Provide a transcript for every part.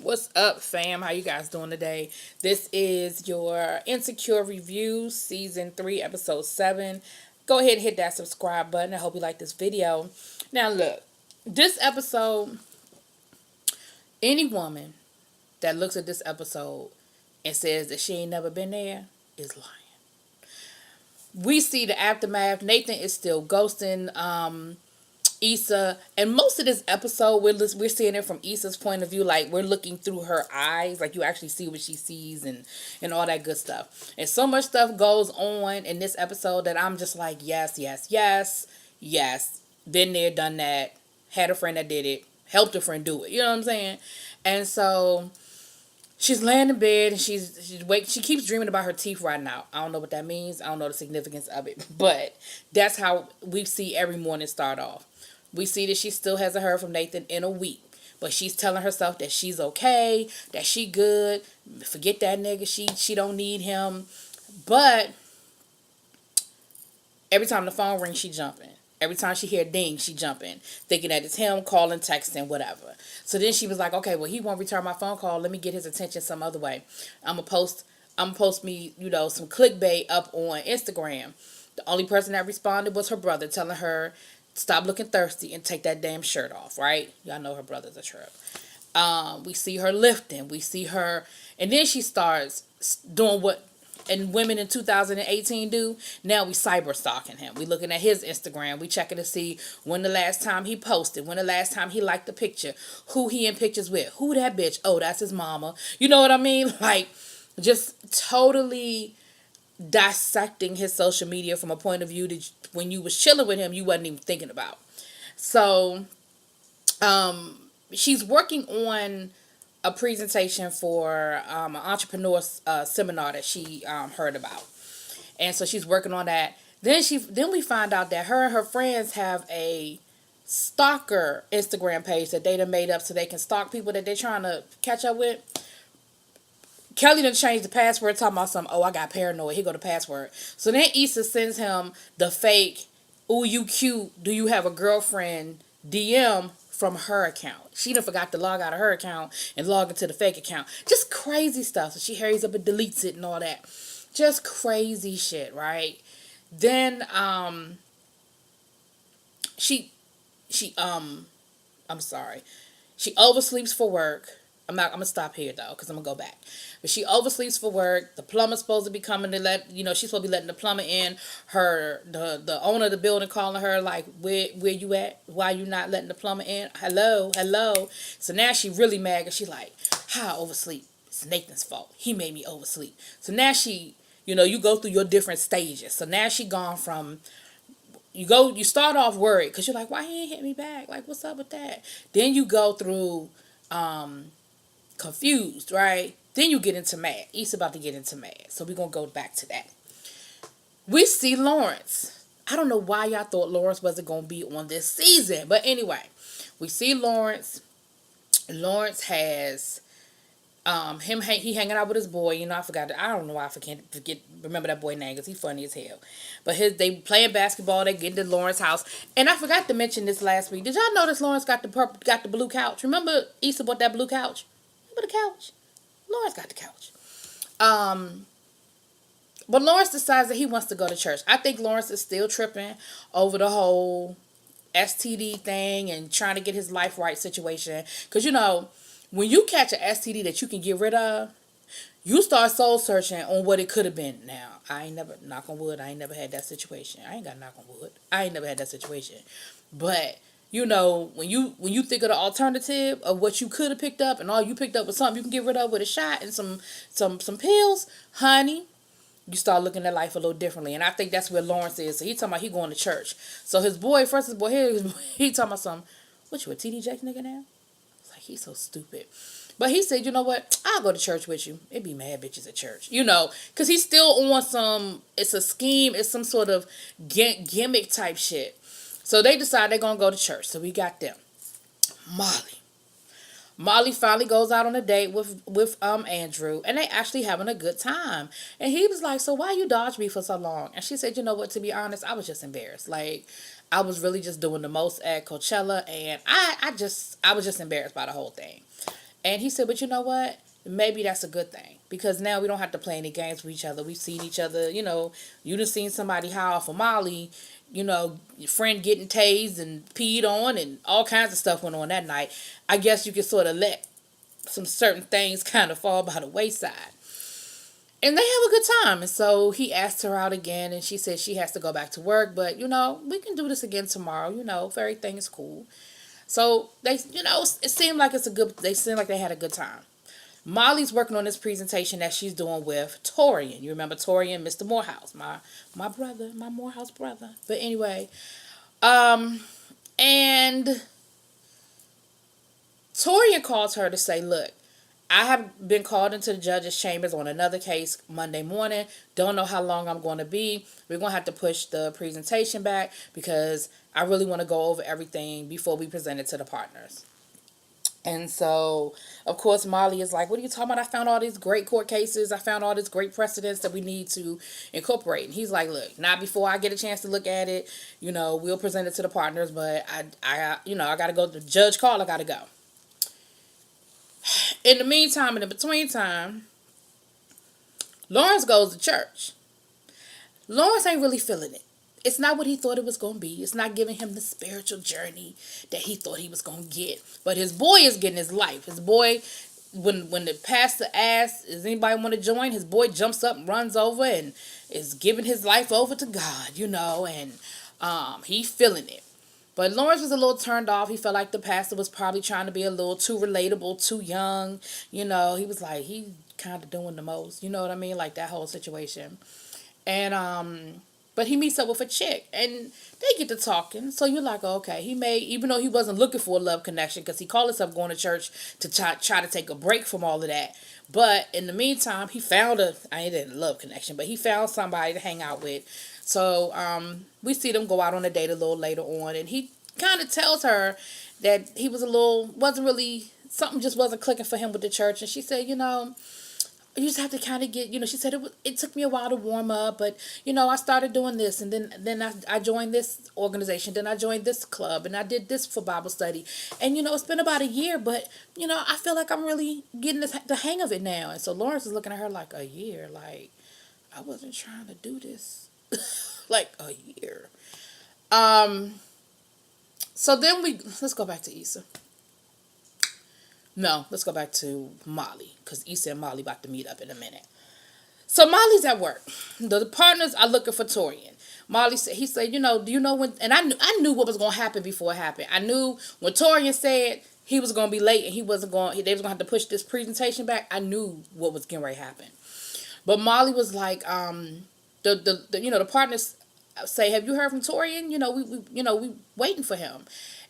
What's up, fam? How you guys doing today? This is your Insecure Review, Season 3, Episode 7. Go ahead and hit that subscribe button. I hope you like this video. Now, look. This episode, any woman that looks at this episode and says that she ain't never been there is lying. We see the aftermath. Nathan is still ghosting Issa, and most of this episode we're seeing it from Issa's point of view. Like, we're looking through her eyes, like you actually see what she sees and all that good stuff. And so much stuff goes on in this episode that I'm just like, yes, yes, yes, yes, been there, done that, had a friend that did it, helped a friend do it, you know what I'm saying? And so she's laying in bed and she keeps dreaming about her teeth rotting out. I don't know what that means. I don't know the significance of it, but that's how we see every morning start off. We see that she still hasn't heard from Nathan in a week. But she's telling herself that she's okay, that she good. Forget that nigga. She don't need him. But every time the phone rings, she jumping. Every time she hear ding, she jumping. Thinking that it's him calling, texting, whatever. So then she was like, okay, well, he won't return my phone call. Let me get his attention some other way. I'm going to post me, some clickbait up on Instagram. The only person that responded was her brother, telling her, stop looking thirsty and take that damn shirt off, right? Y'all know her brother's a trip. We see her lifting. We see her. And then she starts doing what and women in 2018 do. Now we cyber stalking him. We looking at his Instagram. We checking to see when the last time he posted. When the last time he liked the picture. Who he in pictures with. Who that bitch? Oh, that's his mama. You know what I mean? Like, just totally dissecting his social media from a point of view that when you was chilling with him, you wasn't even thinking about. So, she's working on a presentation for an entrepreneur seminar that she heard about, and so she's working on that. Then we find out that her and her friends have a stalker Instagram page that they done made up so they can stalk people that they're trying to catch up with. Kelly done changed the password, talking about something. Oh, I got paranoid. Here go the password. So then Issa sends him the fake, ooh, you cute, do you have a girlfriend DM from her account. She done forgot to log out of her account and log into the fake account. Just crazy stuff. So she hurries up and deletes it and all that. Just crazy shit, right? Then, I'm sorry. She oversleeps for work. I'm gonna stop here though, because I'm gonna go back. But she oversleeps for work. The plumber's supposed to be coming to she's supposed to be letting the plumber in. The owner of the building calling her like, where you at? Why you not letting the plumber in? Hello. So now she really mad because she like, how I oversleep? It's Nathan's fault. He made me oversleep. So now she, you go through your different stages. So now she gone from, you start off worried because you're like, why he ain't hit me back? Like, what's up with that? Then you go through, confused, right? Then you get into mad. Issa about to get into mad. So we're going to go back to that. We see Lawrence. I don't know why y'all thought Lawrence wasn't going to be on this season. But anyway, we see Lawrence. Lawrence has he hanging out with his boy. I don't know why I remember that boy name because he's funny as hell. But they playing basketball. They get to Lawrence's house. And I forgot to mention this last week. Did y'all notice Lawrence got the blue couch? Remember Issa bought that blue couch? Remember the couch? Lawrence got the couch. But Lawrence decides that he wants to go to church. I think Lawrence is still tripping over the whole STD thing and trying to get his life right situation. Because, when you catch an STD that you can get rid of, you start soul searching on what it could have been. Now, I ain't never, knock on wood, I ain't never had that situation. I ain't got to knock on wood. I ain't never had that situation. But, when you think of the alternative of what you could have picked up and all you picked up was something you can get rid of with a shot and some pills, honey, you start looking at life a little differently. And I think that's where Lawrence is. So he talking about he going to church. So his boy here, he talking about something, what, you a TD Jakes nigga now? It's like, he's so stupid. But he said, you know what? I'll go to church with you. It'd be mad bitches at church. Because he's still on it's a scheme. It's some sort of gimmick type shit. So they decide they're going to go to church. So we got them. Molly finally goes out on a date with Andrew. And they actually having a good time. And he was like, so why you dodge me for so long? And she said, you know what? To be honest, I was just embarrassed. Like, I was really just doing the most at Coachella. And I was just embarrassed by the whole thing. And he said, but you know what? Maybe that's a good thing. Because now we don't have to play any games with each other. We've seen each other, you done seen somebody high off of Molly, your friend getting tased and peed on and all kinds of stuff went on that night. I guess you could sort of let some certain things kind of fall by the wayside. And they have a good time. And so he asked her out again, and she said she has to go back to work. But, we can do this again tomorrow. If everything is cool. So they, it seemed like they seemed like they had a good time. Molly's working on this presentation that she's doing with Torian. You remember Torian, Mr. Morehouse, my brother, my Morehouse brother. But anyway, and Torian calls her to say, look, I have been called into the judge's chambers on another case Monday morning. Don't know how long I'm going to be. We're going to have to push the presentation back because I really want to go over everything before we present it to the partners. And so, of course, Molly is like, what are you talking about? I found all these great court cases. I found all these great precedents that we need to incorporate. And he's like, look, not before I get a chance to look at it. We'll present it to the partners, but I got to go. The judge called. I got to go. In the meantime, in the between time, Lawrence goes to church. Lawrence ain't really feeling it. It's not what he thought it was going to be. It's not giving him the spiritual journey that he thought he was going to get. But his boy is getting his life. His boy, when the pastor asks, does anybody want to join? His boy jumps up and runs over and is giving his life over to God, and he feeling it. But Lawrence was a little turned off. He felt like the pastor was probably trying to be a little too relatable, too young. He was like, he's kind of doing the most. You know what I mean? Like that whole situation. And, but he meets up with a chick and they get to talking. So you're like, okay, even though he wasn't looking for a love connection because he called himself going to church to try to take a break from all of that. But in the meantime, he found I didn't love connection, but he found somebody to hang out with. So we see them go out on a date a little later on, and he kind of tells her that he was something just wasn't clicking for him with the church. And she said, you just have to kind of get, she said it took me a while to warm up, but, I started doing this, and then I joined this organization, then I joined this club, and I did this for Bible study. And, it's been about a year, but, I feel like I'm really getting the hang of it now. And so Lawrence is looking at her like, a year? Like, I wasn't trying to do this. Like a year. So then let's go back to Issa. No, let's go back to Molly, because Issa and Molly about to meet up in a minute. So Molly's at work. The partners are looking for Torian. Molly said, do you know when? And I knew what was going to happen before it happened. I knew when Torian said he was going to be late and they was going to have to push this presentation back. I knew what was getting ready to happen. But Molly was like, the partners say, have you heard from Torian? We waiting for him.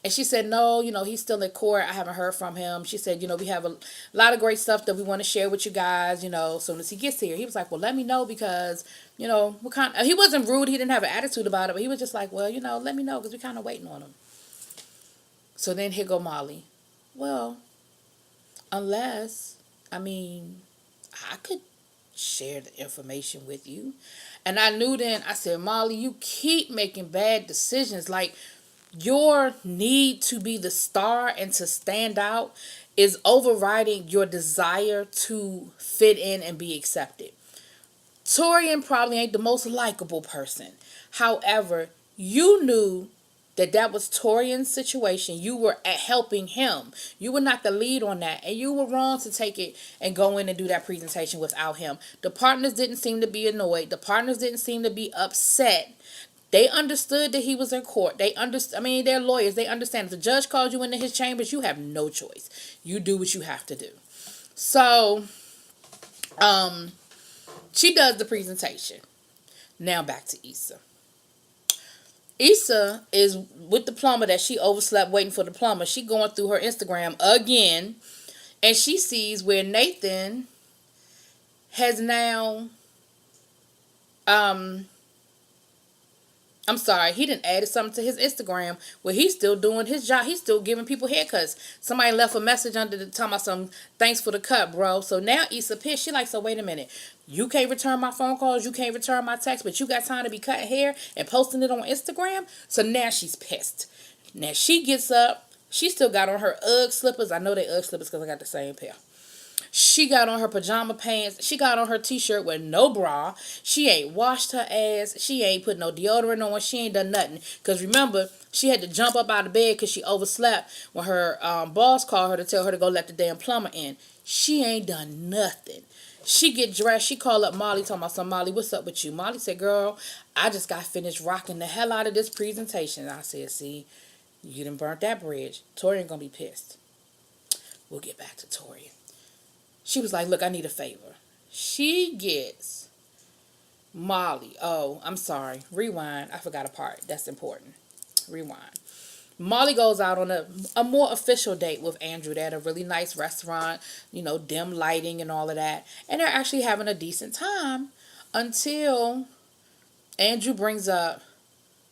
And she said, no, he's still in court. I haven't heard from him. She said, we have a lot of great stuff that we want to share with you guys, as soon as he gets here. He was like, well, let me know because, he wasn't rude. He didn't have an attitude about it, but he was just like, well, let me know because we're kind of waiting on him. So then here go Molly. Well, unless, I could share the information with you. And I knew then, I said, Molly, you keep making bad decisions. Like, your need to be the star and to stand out is overriding your desire to fit in and be accepted. Torian probably ain't the most likable person. However, you knew that was Torian's situation. You were helping him. You were not the lead on that. And you were wrong to take it and go in and do that presentation without him. The partners didn't seem to be annoyed. The partners didn't seem to be upset. They understood that he was in court. They're lawyers. They understand. If the judge calls you into his chambers, you have no choice. You do what you have to do. So, she does the presentation. Now back to Issa. Issa is with the plumber that she overslept waiting for the plumber. She going through her Instagram again, and she sees where Nathan has now, he done added something to his Instagram where he's still doing his job. He's still giving people haircuts. Somebody left a message under the talking about some thanks for the cut, bro. So now Issa pissed. She like, so wait a minute. You can't return my phone calls. You can't return my texts, but you got time to be cutting hair and posting it on Instagram. So now she's pissed. Now she gets up. She still got on her Ugg slippers. I know they Ugg slippers because I got the same pair. She got on her pajama pants. She got on her t-shirt with no bra. She ain't washed her ass. She ain't put no deodorant on. She ain't done nothing. Because remember, she had to jump up out of bed because she overslept when her boss called her to tell her to go let the damn plumber in. She ain't done nothing. She get dressed. She called up Molly, talking about some, Molly, what's up with you? Molly said, girl, I just got finished rocking the hell out of this presentation. I said, see, you done burnt that bridge. Tori ain't going to be pissed. We'll get back to Tori. She was like, look, I need a favor. She gets Molly. Oh, I'm sorry. Rewind. I forgot a part. That's important. Rewind. Molly goes out on a more official date with Andrew. They're at a really nice restaurant, dim lighting and all of that. And they're actually having a decent time until Andrew brings up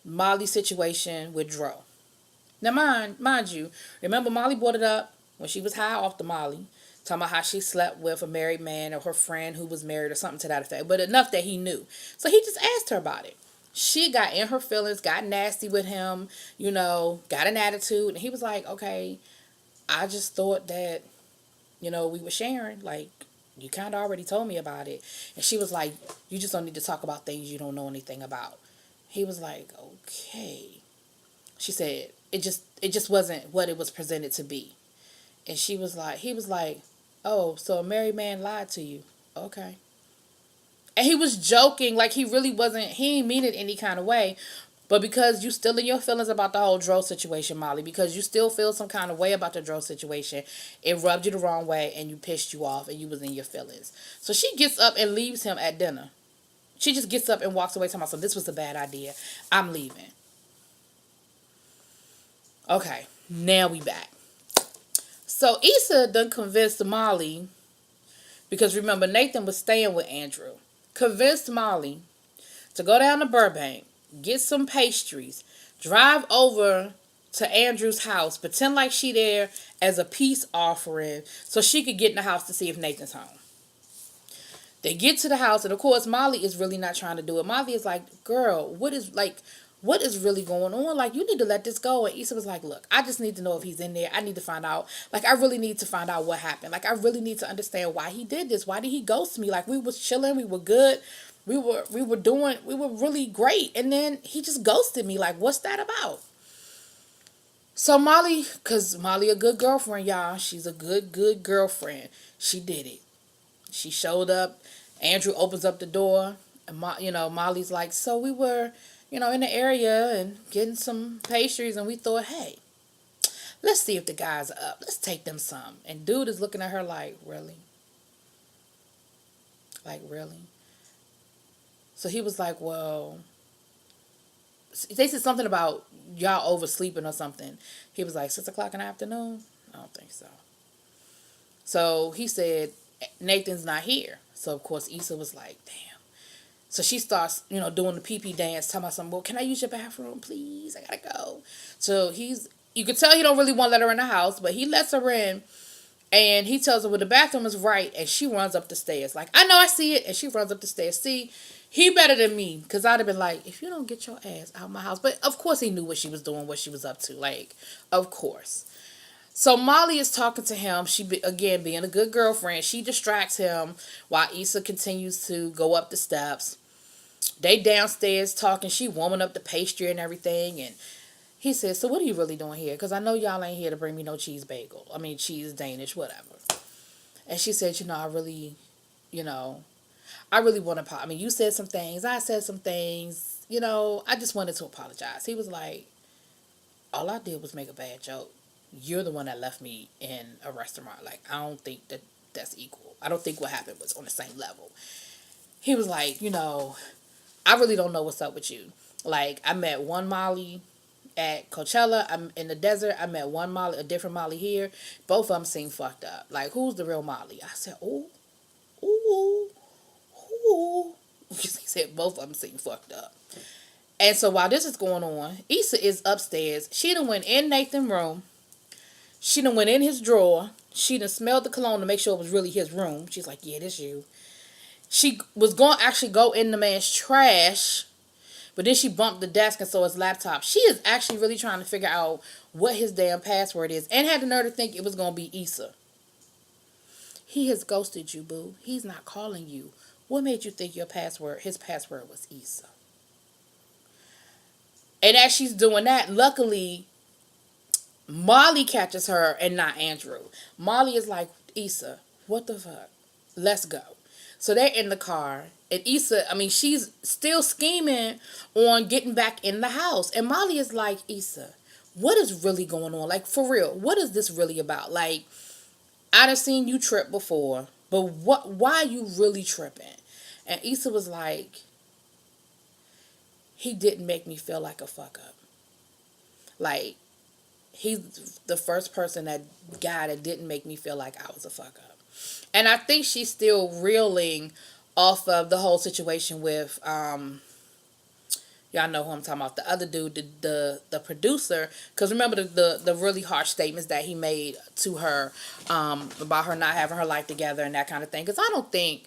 Molly's situation with Dro. Now, mind you, remember Molly brought it up when she was high off the Molly, talking about how she slept with a married man or her friend who was married or something to that effect, but enough that he knew. So he just asked her about it. She got in her feelings, got nasty with him, got an attitude. And he was like, okay, I just thought that, we were sharing. Like, you kind of already told me about it. And she was like, you just don't need to talk about things you don't know anything about. He was like, okay. She said, it just wasn't what it was presented to be. And he was like, oh, so a married man lied to you. Okay. And he was joking, like he really wasn't, he didn't mean it any kind of way. But because you still in your feelings about the whole Dro situation, Molly, because you still feel some kind of way about the Dro situation, it rubbed you the wrong way and you pissed you off and you was in your feelings. So she gets up and leaves him at dinner. She just gets up and walks away talking about, so this was a bad idea. I'm leaving. Okay, now we back. So Issa done convinced Molly, because remember Nathan was staying with Andrew, convinced Molly to go down to Burbank, get some pastries, drive over to Andrew's house, pretend like she there as a peace offering so she could get in the house to see if Nathan's home. They get to the house, and of course Molly is really not trying to do it. Molly is like, girl, what is really going on? Like, you need to let this go. And Issa was like, look, I just need to know if he's in there. I need to find out. Like, I really need to find out what happened. Like, I really need to understand why he did this. Why did he ghost me? Like, we was chilling. We were good. We were really great. And then he just ghosted me. Like, what's that about? So Molly, because Molly a good girlfriend, y'all. She's a good girlfriend. She did it. She showed up. Andrew opens up the door. And Molly's like, so we were in the area and getting some pastries, and we thought, hey, let's see if the guys are up. Let's take them some. And dude is looking at her like, really? Like, really? So he was like, well, they said something about y'all oversleeping or something. He was like, 6 o'clock in the afternoon? I don't think so. So he said, Nathan's not here. So, of course, Issa was like, damn. So she starts, doing the pee-pee dance, talking about something, well, can I use your bathroom, please? I gotta go. So you could tell he don't really want to let her in the house, but he lets her in, and he tells her, well, the bathroom is right, and she runs up the stairs. Like, I know I see it, and she runs up the stairs. See, he better than me, because I'd have been like, if you don't get your ass out of my house. But, of course, he knew what she was doing, what she was up to. Like, of course. So Molly is talking to him. Again, being a good girlfriend, she distracts him while Issa continues to go up the steps. They downstairs talking. She warming up the pastry and everything. And he says, so what are you really doing here? Because I know y'all ain't here to bring me no cheese bagel. I mean, cheese Danish, whatever. And she said, I really want to, you said some things. I said some things. I just wanted to apologize. He was like, all I did was make a bad joke. You're the one that left me in a restaurant. Like, I don't think that's equal. I don't think what happened was on the same level. He was like, I really don't know what's up with you. Like, I met one Molly at Coachella. I'm in the desert. I met one Molly, a different Molly here. Both of them seem fucked up. Like, who's the real Molly? I said, ooh. He said both of them seem fucked up. And so while this is going on, Issa is upstairs. She done went in Nathan's room. She done went in his drawer. She done smelled the cologne to make sure it was really his room. She's like, yeah, this you. She was going to actually go in the man's trash, But then she bumped the desk and saw his laptop. She is actually really trying to figure out what his damn password is, and had the nerve to think it was going to be Issa. He has ghosted you, boo. He's not calling you. What made you think his password was Issa? And as she's doing that, luckily, Molly catches her and not Andrew. Molly is like, Issa, what the fuck? Let's go. So they're in the car. And Issa, she's still scheming on getting back in the house. And Molly is like, Issa, what is really going on? Like, for real, what is this really about? Like, I done seen you trip before, but why are you really tripping? And Issa was like, he didn't make me feel like a fuck up. Like, he's the first guy that didn't make me feel like I was a fuck up. And I think she's still reeling off of the whole situation with, y'all know who I'm talking about, the other dude, the producer. Because remember the really harsh statements that he made to her about her not having her life together and that kind of thing. Because I don't think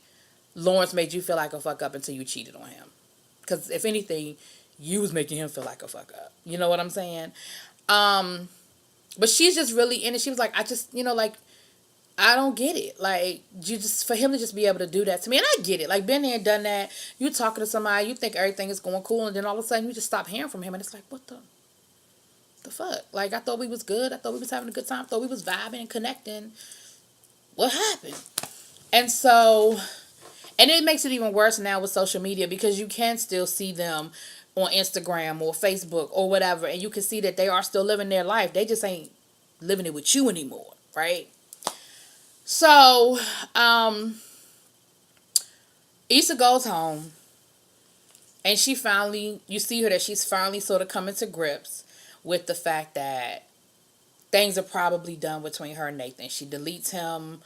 Lawrence made you feel like a fuck up until you cheated on him. Because if anything, you was making him feel like a fuck up. You know what I'm saying? But she's just really in it. She was like, I just, I don't get it. Like, for him to just be able to do that to me. And I get it. Like, been there and done that. You talking to somebody, you think everything is going cool, and then all of a sudden you just stop hearing from him. And it's like, what the fuck? Like, I thought we was good. I thought we was having a good time. I thought we was vibing and connecting. What happened? And so, and it makes it even worse now with social media, because you can still see them on Instagram or Facebook or whatever, and you can see that they are still living their life. They just ain't living it with you anymore, right? So, Issa goes home, and you see her that she's finally sort of coming to grips with the fact that things are probably done between her and Nathan. She deletes him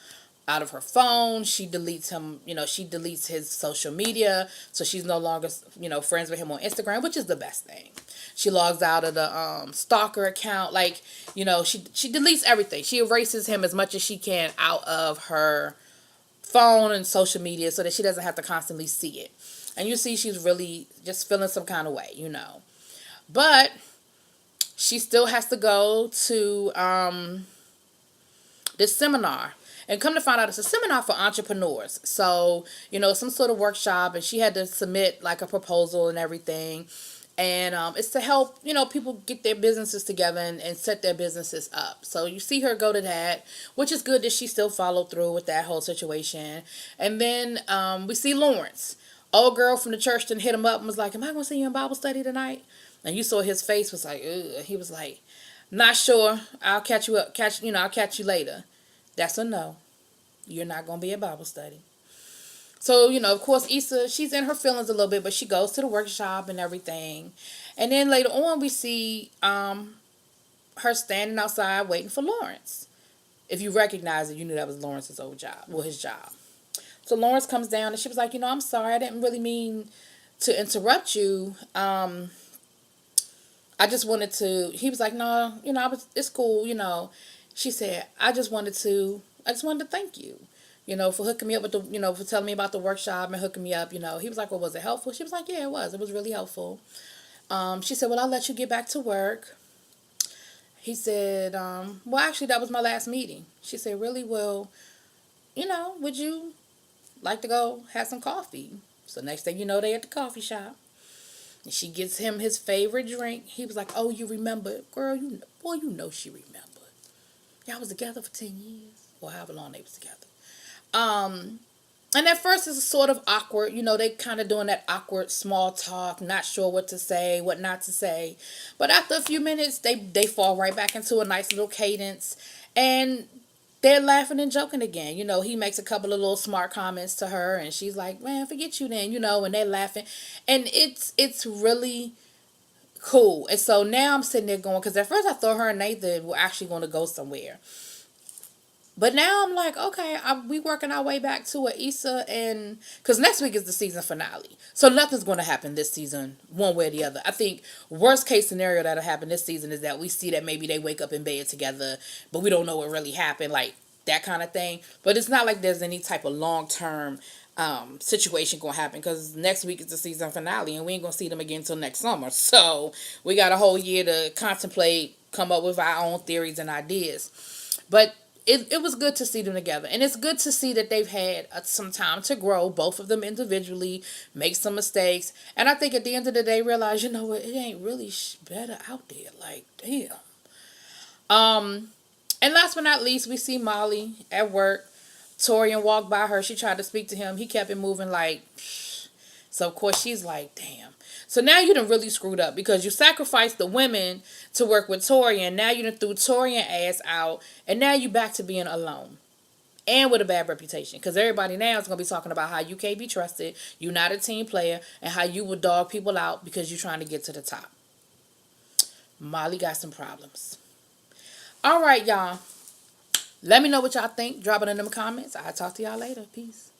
out of her phone. She deletes him, she deletes his social media. So she's no longer, friends with him on Instagram, which is the best thing. She logs out of the stalker account. Like, she deletes everything. She erases him as much as she can out of her phone and social media so that she doesn't have to constantly see it. And you see she's really just feeling some kind of way, But she still has to go to this seminar. And come to find out, it's a seminar for entrepreneurs. So, some sort of workshop, and she had to submit like a proposal and everything. And it's to help, people get their businesses together and set their businesses up. So you see her go to that, which is good that she still followed through with that whole situation. And then we see Lawrence. Old girl from the church done hit him up and was like, am I going to see you in Bible study tonight? And you saw his face was like, ugh. He was like, not sure. I'll catch you later. That's a no. You're not going to be at Bible study. So, of course, Issa, she's in her feelings a little bit, but she goes to the workshop and everything. And then later on, we see her standing outside waiting for Lawrence. If you recognize it, you knew that was Lawrence's old job. Well, his job. So Lawrence comes down, and she was like, I'm sorry. I didn't really mean to interrupt you. I just wanted to, he was like, no, it's cool, She said, I just wanted to thank you, for hooking me up with for telling me about the workshop and hooking me up, He was like, well, was it helpful? She was like, yeah, it was. It was really helpful. She said, well, I'll let you get back to work. He said, well, actually, that was my last meeting. She said, really? Well, would you like to go have some coffee? So next thing you know, they at the coffee shop. And she gets him his favorite drink. He was like, oh, you remember? Girl, she remembered. Y'all was together for 10 years. Or however long they was together. And at first it's sort of awkward. They kind of doing that awkward small talk. Not sure what to say, what not to say. But after a few minutes, they fall right back into a nice little cadence. And they're laughing and joking again. He makes a couple of little smart comments to her. And she's like, man, forget you then. And they're laughing. And it's really cool. And so now I'm sitting there going, because at first I thought her and Nathan were actually going to go somewhere. But now I'm like, okay, we working our way back to Issa, and because next week is the season finale. So nothing's going to happen this season one way or the other. I think worst case scenario that'll happen this season is that we see that maybe they wake up in bed together, but we don't know what really happened. Like, that kind of thing. But it's not like there's any type of long-term situation gonna happen, because next week is the season finale and we ain't gonna see them again until next summer. So we got a whole year to contemplate, come up with our own theories and ideas. But it was good to see them together, and it's good to see that they've had some time to grow, both of them individually, make some mistakes, and I think at the end of the day realize, you know what, it ain't really better out there. Like, damn. And last but not least, we see Molly at work. Torian walked by her. She tried to speak to him. He kept it moving like, so of course she's like, damn. So now you done really screwed up, because you sacrificed the women to work with Torian. Now you done threw Torian ass out, and now you back to being alone. And with a bad reputation, because everybody now is going to be talking about how you can't be trusted, you're not a team player, and how you would dog people out because you're trying to get to the top. Molly got some problems. All right, y'all. Let me know what y'all think. Drop it in them comments. I'll talk to y'all later. Peace.